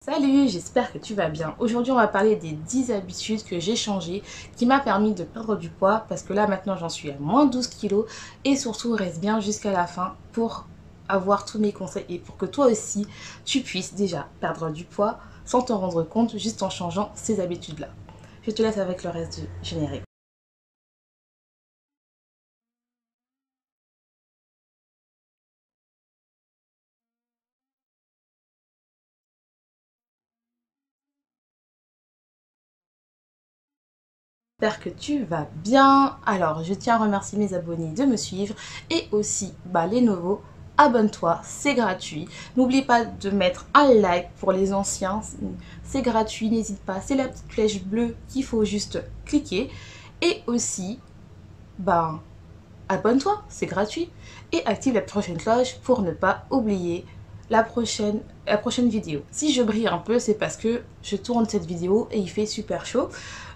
Salut, j'espère que tu vas bien. Aujourd'hui, on va parler des 10 habitudes que j'ai changées qui m'a permis de perdre du poids parce que là, maintenant, j'en suis à moins 12 kilos et surtout, reste bien jusqu'à la fin pour avoir tous mes conseils et pour que toi aussi, tu puisses déjà perdre du poids sans t'en rendre compte juste en changeant ces habitudes-là. Je te laisse avec le reste du générique. J'espère que tu vas bien. Alors, je tiens à remercier mes abonnés de me suivre et aussi les nouveaux. Abonne-toi, c'est gratuit. N'oublie pas de mettre un like pour les anciens, c'est gratuit, n'hésite pas. C'est la petite flèche bleue qu'il faut juste cliquer. Et aussi, ben, abonne-toi, c'est gratuit. Et active la prochaine cloche pour ne pas oublier la prochaine vidéo. Si je brille un peu, c'est parce que je tourne cette vidéo et il fait super chaud.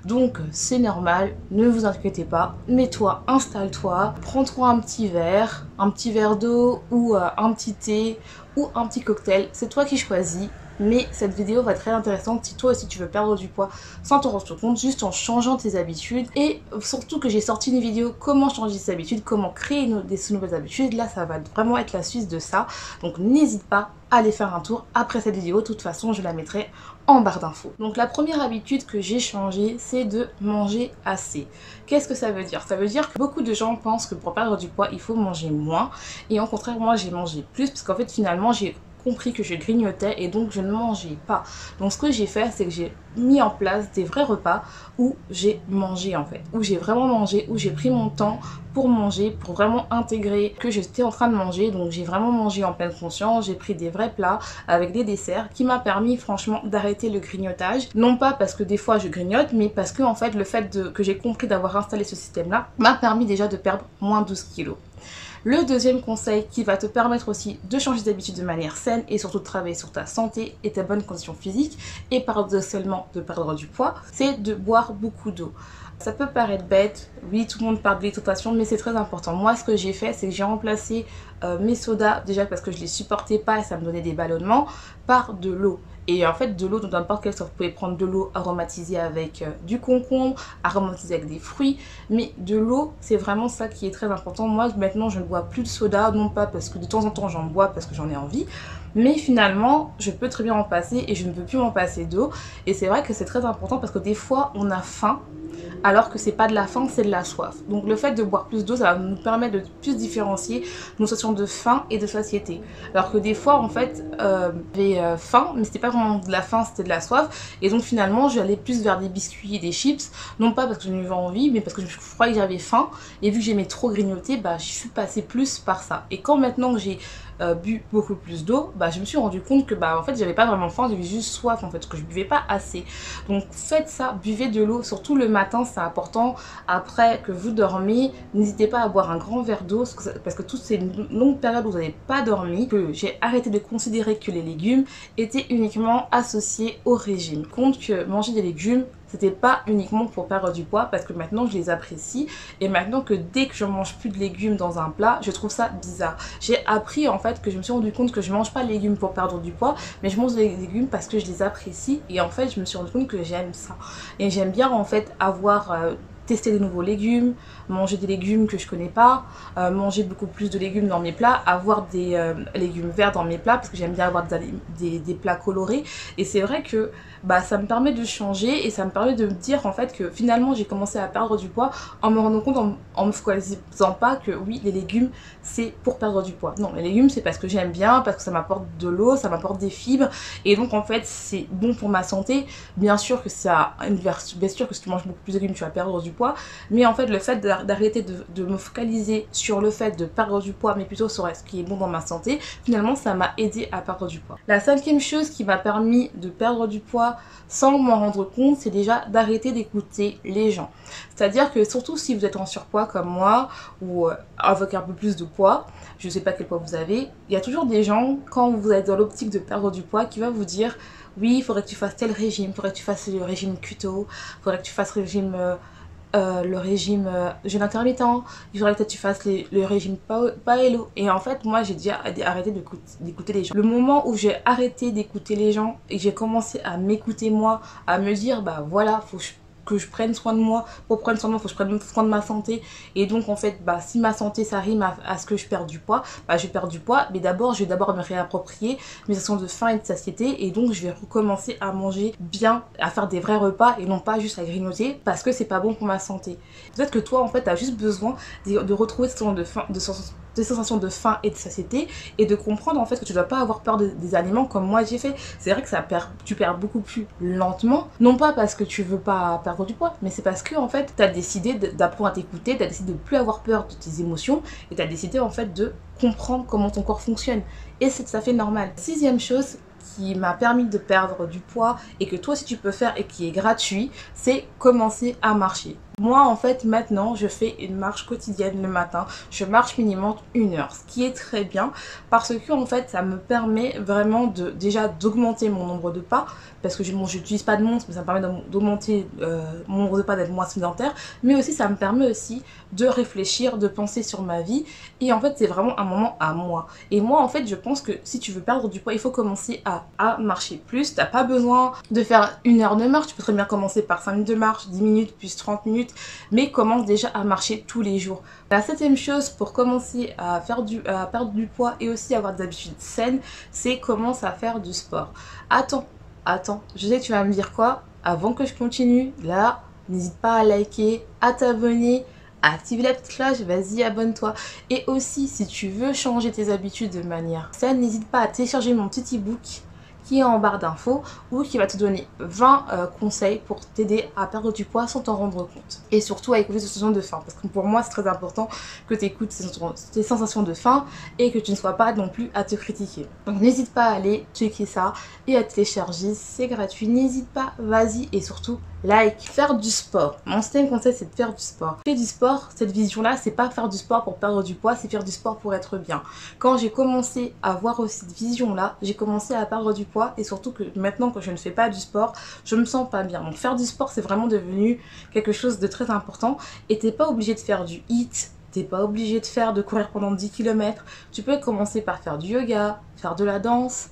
Donc c'est normal, ne vous inquiétez pas. Mets-toi, installe-toi, prends-toi un petit verre d'eau ou un petit thé ou un petit cocktail. C'est toi qui choisis. Mais cette vidéo va être très intéressante si toi aussi tu veux perdre du poids sans t'en rendre compte, juste en changeant tes habitudes. Et surtout que j'ai sorti une vidéo comment changer ses habitudes, comment créer des nouvelles habitudes. Là, ça va vraiment être la suite de ça. Donc n'hésite pas à aller faire un tour après cette vidéo. De toute façon, je la mettrai en barre d'infos. Donc la première habitude que j'ai changée, c'est de manger assez. Qu'est-ce que ça veut dire? Ça veut dire que beaucoup de gens pensent que pour perdre du poids, il faut manger moins. Et au contraire, moi, j'ai mangé plus parce qu'en fait, finalement, j'ai compris que je grignotais et donc je ne mangeais pas. Donc ce que j'ai fait, c'est que j'ai mis en place des vrais repas où j'ai mangé en fait, où j'ai vraiment mangé, où j'ai pris mon temps pour manger, pour vraiment intégrer que j'étais en train de manger. Donc j'ai vraiment mangé en pleine conscience, j'ai pris des vrais plats avec des desserts qui m'a permis franchement d'arrêter le grignotage. Non pas parce que des fois je grignote, mais parce que en fait le fait que j'ai compris d'avoir installé ce système là m'a permis déjà de perdre moins 12 kilos. Le deuxième conseil qui va te permettre aussi de changer d'habitude de manière saine et surtout de travailler sur ta santé et ta bonne condition physique et paradoxalement de perdre du poids, c'est de boire beaucoup d'eau. Ça peut paraître bête, oui tout le monde parle de l'hydratation mais c'est très important. Moi ce que j'ai fait c'est que j'ai remplacé mes sodas déjà parce que je les supportais pas et ça me donnait des ballonnements par de l'eau. Et en fait, de l'eau de n'importe quelle sorte. Vous pouvez prendre de l'eau aromatisée avec du concombre, aromatisée avec des fruits. Mais de l'eau, c'est vraiment ça qui est très important. Moi, maintenant, je ne bois plus de soda. Non pas parce que de temps en temps, j'en bois parce que j'en ai envie. Mais finalement, je peux très bien en passer et je ne peux plus m'en passer d'eau. Et c'est vrai que c'est très important parce que des fois, on a faim. Alors que c'est pas de la faim, c'est de la soif. Donc le fait de boire plus d'eau, ça va nous permettre de plus différencier nos sensations de faim et de satiété. Alors que des fois, en fait, j'avais faim, mais c'était pas vraiment de la faim, c'était de la soif. Et donc finalement, j'allais plus vers des biscuits et des chips, non pas parce que j'en avais envie, mais parce que je croyais que j'avais faim. Et vu que j'aimais trop grignoter, je suis passée plus par ça. Et quand maintenant que j'ai bu beaucoup plus d'eau, je me suis rendu compte que en fait j'avais pas vraiment faim, j'avais juste soif en fait, que je buvais pas assez. Donc faites ça, buvez de l'eau, surtout le matin, c'est important. Après que vous dormez, n'hésitez pas à boire un grand verre d'eau parce que toutes ces longues périodes où vous n'avez pas dormi, que j'ai arrêté de considérer que les légumes étaient uniquement associés au régime. Compte que manger des légumes, c'était pas uniquement pour perdre du poids parce que maintenant je les apprécie et maintenant que dès que je mange plus de légumes dans un plat, je trouve ça bizarre. J'ai appris en fait que je me suis rendu compte que je mange pas de légumes pour perdre du poids, mais je mange des légumes parce que je les apprécie et en fait je me suis rendu compte que j'aime ça. Et j'aime bien en fait avoir tester des nouveaux légumes, manger des légumes que je connais pas, manger beaucoup plus de légumes dans mes plats, avoir des légumes verts dans mes plats parce que j'aime bien avoir des plats colorés. Et c'est vrai que ça me permet de changer et ça me permet de me dire en fait que finalement j'ai commencé à perdre du poids en me rendant compte, en me focalisant pas que oui, les légumes c'est pour perdre du poids. Non, les légumes c'est parce que j'aime bien, parce que ça m'apporte de l'eau, ça m'apporte des fibres et donc en fait c'est bon pour ma santé. Bien sûr que ça a bien sûr que si tu manges beaucoup plus de légumes tu vas perdre du poids, mais en fait le fait d'arrêter de me focaliser sur le fait de perdre du poids mais plutôt sur ce qui est bon dans ma santé, finalement ça m'a aidé à perdre du poids. La cinquième chose qui m'a permis de perdre du poids sans m'en rendre compte, c'est déjà d'arrêter d'écouter les gens. C'est-à-dire que surtout si vous êtes en surpoids comme moi ou avec un peu plus de poids, je sais pas quel poids vous avez, il y a toujours des gens quand vous êtes dans l'optique de perdre du poids qui va vous dire oui, il faudrait que tu fasses tel régime, il faudrait que tu fasses le régime keto, il faudrait que tu fasses le régime le régime jeûne intermittent, il faudrait peut-être que tu fasses le régime paello. Et en fait, moi, j'ai déjà arrêté d'écouter les gens. Le moment où j'ai arrêté d'écouter les gens et j'ai commencé à m'écouter moi, à me dire, bah voilà, faut que je prenne soin de moi. Pour prendre soin de moi, il faut que je prenne soin de ma santé. Et donc, en fait, bah, si ma santé, ça rime à ce que je perds du poids, bah, je perds du poids. Mais d'abord, je vais d'abord me réapproprier mes sensations de faim et de satiété. Et donc, je vais recommencer à manger bien, à faire des vrais repas et non pas juste à grignoter parce que c'est pas bon pour ma santé. Peut-être que toi, en fait, tu as juste besoin de retrouver cette sensation de faim et de satiété et de comprendre en fait que tu dois pas avoir peur des aliments comme moi j'ai fait. C'est vrai que tu perds beaucoup plus lentement, non pas parce que tu veux pas perdre du poids, mais c'est parce que en fait tu as décidé d'apprendre à t'écouter, tu as décidé de plus avoir peur de tes émotions et tu as décidé en fait de comprendre comment ton corps fonctionne et c'est tout à fait normal. Sixième chose qui m'a permis de perdre du poids et que toi si tu peux faire et qui est gratuit, c'est commencer à marcher. Moi, en fait, maintenant, je fais une marche quotidienne le matin. Je marche minimum 1 heure, ce qui est très bien parce que, en fait, ça me permet vraiment déjà d'augmenter mon nombre de pas parce que je n'utilise pas de montre, mais ça me permet d'augmenter mon nombre de pas, d'être moins sédentaire. Mais aussi, ça me permet aussi de réfléchir, de penser sur ma vie. Et en fait, c'est vraiment un moment à moi. Et moi, en fait, je pense que si tu veux perdre du poids, il faut commencer à marcher plus. T'as pas besoin de faire 1 heure de marche. Tu peux très bien commencer par 5 minutes de marche, 10 minutes, puis 30 minutes. Mais commence déjà à marcher tous les jours. La septième chose pour commencer à perdre du poids et aussi avoir des habitudes saines, c'est commence à faire du sport. Attends, je sais que tu vas me dire quoi. Avant que je continue, là, n'hésite pas à liker, à t'abonner, à activer la petite cloche, vas-y abonne-toi. Et aussi, si tu veux changer tes habitudes de manière saine, n'hésite pas à télécharger mon petit e-book qui est en barre d'infos ou qui va te donner 20 conseils pour t'aider à perdre du poids sans t'en rendre compte. Et surtout à écouter tes sensations de faim. Parce que pour moi, c'est très important que tu écoutes tes sensations de faim et que tu ne sois pas non plus à te critiquer. Donc n'hésite pas à aller checker ça et à télécharger. C'est gratuit. N'hésite pas, vas-y et surtout like. Faire du sport. Mon septième conseil, c'est de faire du sport. Faire du sport, cette vision-là, c'est pas faire du sport pour perdre du poids, c'est faire du sport pour être bien. Quand j'ai commencé à voir aussi cette vision-là, j'ai commencé à perdre du poids et surtout que maintenant que je ne fais pas du sport, je me sens pas bien. Donc faire du sport, c'est vraiment devenu quelque chose de très important et t'es pas obligé de faire du HIIT, t'es pas obligé de courir pendant 10 km. Tu peux commencer par faire du yoga, faire de la danse,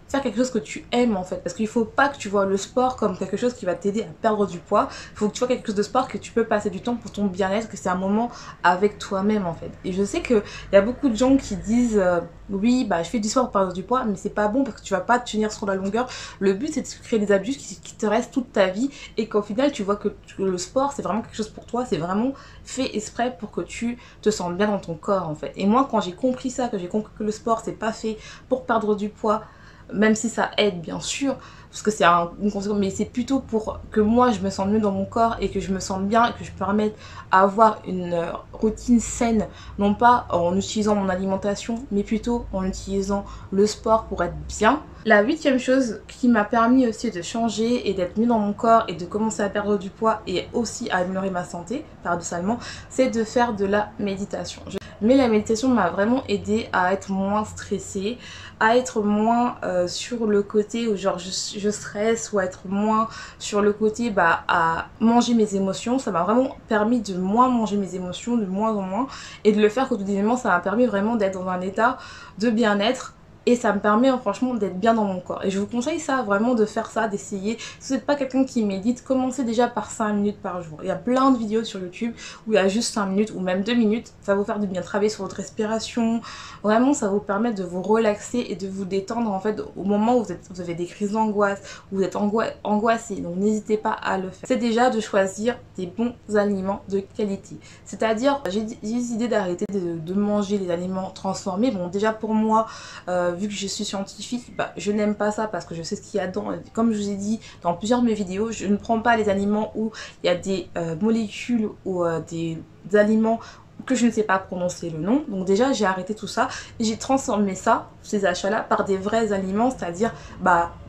faire quelque chose que tu aimes en fait, parce qu'il faut pas que tu vois le sport comme quelque chose qui va t'aider à perdre du poids. Il faut que tu vois quelque chose de sport que tu peux passer du temps pour ton bien-être, que c'est un moment avec toi-même en fait. Et je sais qu'il y a beaucoup de gens qui disent oui bah je fais du sport pour perdre du poids, mais c'est pas bon parce que tu vas pas tenir sur la longueur. Le but c'est de créer des habitudes qui te restent toute ta vie et qu'au final tu vois que le sport c'est vraiment quelque chose pour toi, c'est vraiment fait exprès pour que tu te sentes bien dans ton corps en fait. Et moi quand j'ai compris ça, que j'ai compris que le sport c'est pas fait pour perdre du poids, même si ça aide bien sûr, parce que c'est une conséquence, mais c'est plutôt pour que moi je me sente mieux dans mon corps et que je me sente bien et que je permette d'avoir une routine saine, non pas en utilisant mon alimentation, mais plutôt en utilisant le sport pour être bien. La huitième chose qui m'a permis aussi de changer et d'être mieux dans mon corps et de commencer à perdre du poids et aussi à améliorer ma santé, paradoxalement, c'est de faire de la méditation. Mais la méditation m'a vraiment aidé à être moins stressée, à être moins sur le côté où genre je stresse ou à être moins sur le côté à manger mes émotions. Ça m'a vraiment permis de moins manger mes émotions, de moins en moins, et de le faire quotidiennement. Ça m'a permis vraiment d'être dans un état de bien-être. Et ça me permet franchement d'être bien dans mon corps. Et je vous conseille ça, vraiment de faire ça, d'essayer. Si vous n'êtes pas quelqu'un qui médite, commencez déjà par 5 minutes par jour. Il y a plein de vidéos sur YouTube où il y a juste 5 minutes ou même 2 minutes. Ça va vous faire du bien, travailler sur votre respiration. Vraiment, ça va vous permettre de vous relaxer et de vous détendre en fait au moment où vous avez des crises d'angoisse, où vous êtes angoissé. Donc n'hésitez pas à le faire. C'est déjà de choisir des bons aliments de qualité. C'est-à-dire, j'ai décidé d'arrêter de manger les aliments transformés. Bon, déjà pour moi, vu que je suis scientifique, je n'aime pas ça parce que je sais ce qu'il y a dedans. Comme je vous ai dit dans plusieurs de mes vidéos, je ne prends pas les aliments où il y a des molécules ou des aliments que je ne sais pas prononcer le nom. Donc déjà j'ai arrêté tout ça et j'ai transformé ça, ces achats là, par des vrais aliments, c'est-à-dire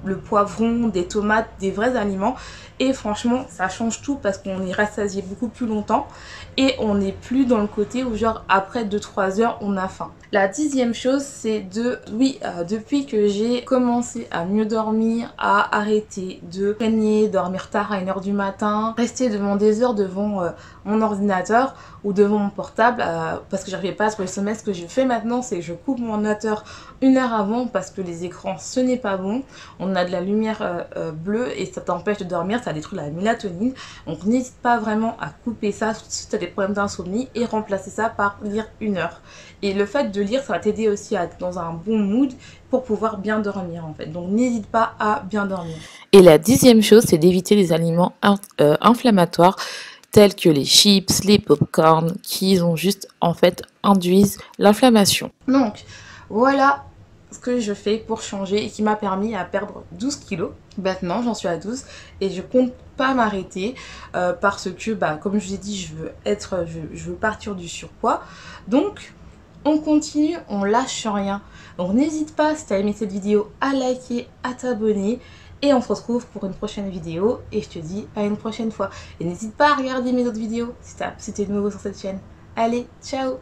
le poivron, des tomates, des vrais aliments. Et franchement, ça change tout parce qu'on est rassasié beaucoup plus longtemps et on n'est plus dans le côté où genre après 2-3 heures, on a faim. La 10e chose, c'est depuis que j'ai commencé à mieux dormir, à arrêter de traîner, dormir tard à 1h du matin, rester devant des heures devant mon ordinateur ou devant mon portable parce que j'arrivais pas à trouver le sommeil. Ce que je fais maintenant, c'est que je coupe mon ordinateur 1 heure avant parce que les écrans, ce n'est pas bon. On a de la lumière bleue et ça t'empêche de dormir, ça détruit la mélatonine. Donc n'hésite pas vraiment à couper ça si tu as des problèmes d'insomnie et remplacer ça par lire 1 heure. Et le fait de lire, ça va t'aider aussi à être dans un bon mood pour pouvoir bien dormir en fait. Donc n'hésite pas à bien dormir. Et la 10e chose, c'est d'éviter les aliments inflammatoires tels que les chips, les pop-corn, qui ont juste en fait induisent l'inflammation. Donc voilà ce que je fais pour changer et qui m'a permis à perdre 12 kilos. Maintenant j'en suis à 12 et je compte pas m'arrêter parce que comme je vous ai dit, je veux partir du surpoids. Donc on continue, on lâche rien. Donc n'hésite pas, si tu as aimé cette vidéo, à liker, à t'abonner. Et on se retrouve pour une prochaine vidéo. Et je te dis à une prochaine fois. Et n'hésite pas à regarder mes autres vidéos si tu es nouveau sur cette chaîne. Allez, ciao!